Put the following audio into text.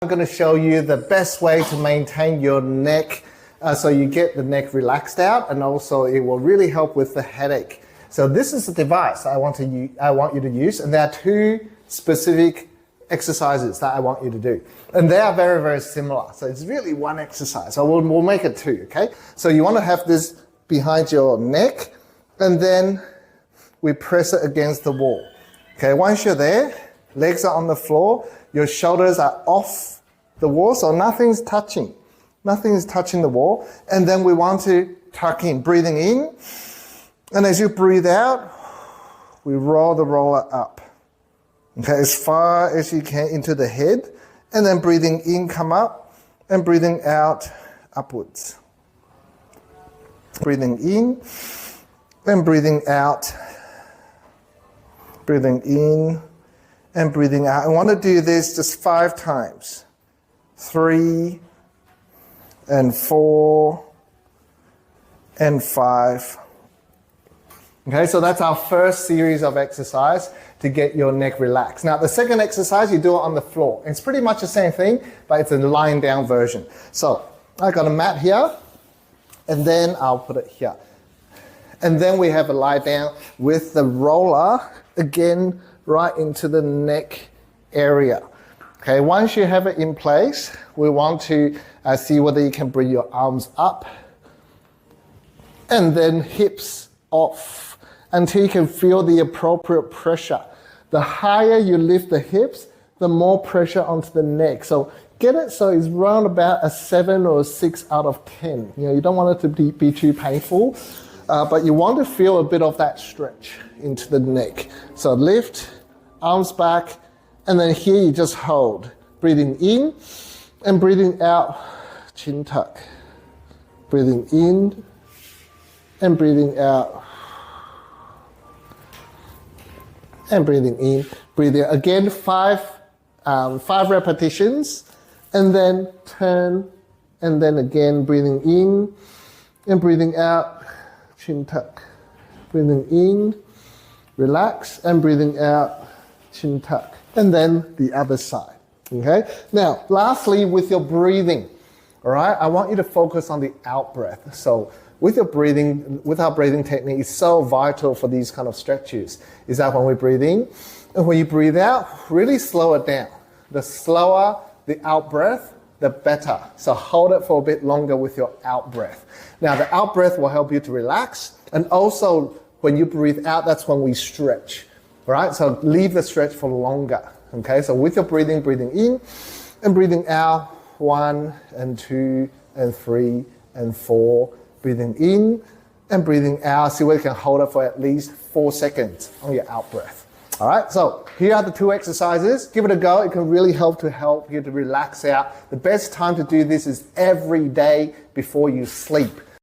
I'm going to show you the best way to maintain your neck so you get the neck relaxed out, and also it will really help with the headache. So this is the device I want you to use, and there are two specific exercises that I want you to do. And they are very, very similar. So it's really one exercise. So we'll make it two, okay? So you want to have this behind your neck, and then we press it against the wall. Okay, once you're there, legs are on the floor, your shoulders are off the wall, so nothing's touching. Nothing is touching the wall. And then we want to tuck in, breathing in. And as you breathe out, we roll the roller up. Okay, as far as you can into the head. And then breathing in, come up. And breathing out, upwards. Breathing in. And breathing out. Breathing in. And breathing out. I want to do this just 5 times. 3 and 4 and 5. Okay, so that's our first series of exercise to get your neck relaxed. Now, the second exercise, you do it on the floor. It's pretty much the same thing, but it's a lying down version. So I got a mat here, and then I'll put it here. And then we have a lie down with the roller, again, right into the neck area. Okay, once you have it in place, we want to see whether you can bring your arms up and then hips off until you can feel the appropriate pressure. The higher you lift the hips, the more pressure onto the neck. So get it so it's around about a 7 or a 6 out of 10. You know, you don't want it to be too painful, but you want to feel a bit of that stretch into the neck. So lift, arms back, and then here you just hold. Breathing in and breathing out, chin tuck. Breathing in and breathing out. And breathing in, breathing out. Again, 5 repetitions, and then turn, and then again breathing in and breathing out, chin tuck. Breathing in, relax, and breathing out, chin tuck. And then the other side, okay? Now, lastly, with your breathing, all right, I want you to focus on the out breath. So with your breathing, with our breathing technique, it's so vital for these kind of stretches, is that when we breathe in, and when you breathe out, really slow it down. The slower the out breath, the better. So hold it for a bit longer with your out breath. Now, the out breath will help you to relax, and also when you breathe out, that's when we stretch. Right, so leave the stretch for longer. Okay, so with your breathing, breathing in and breathing out, 1 and 2 and 3 and 4. Breathing in and breathing out. See whether you can hold it for at least 4 seconds on your out breath. All right, so here are the 2 exercises. Give it a go. It can really help you to relax out. The best time to do this is every day before you sleep.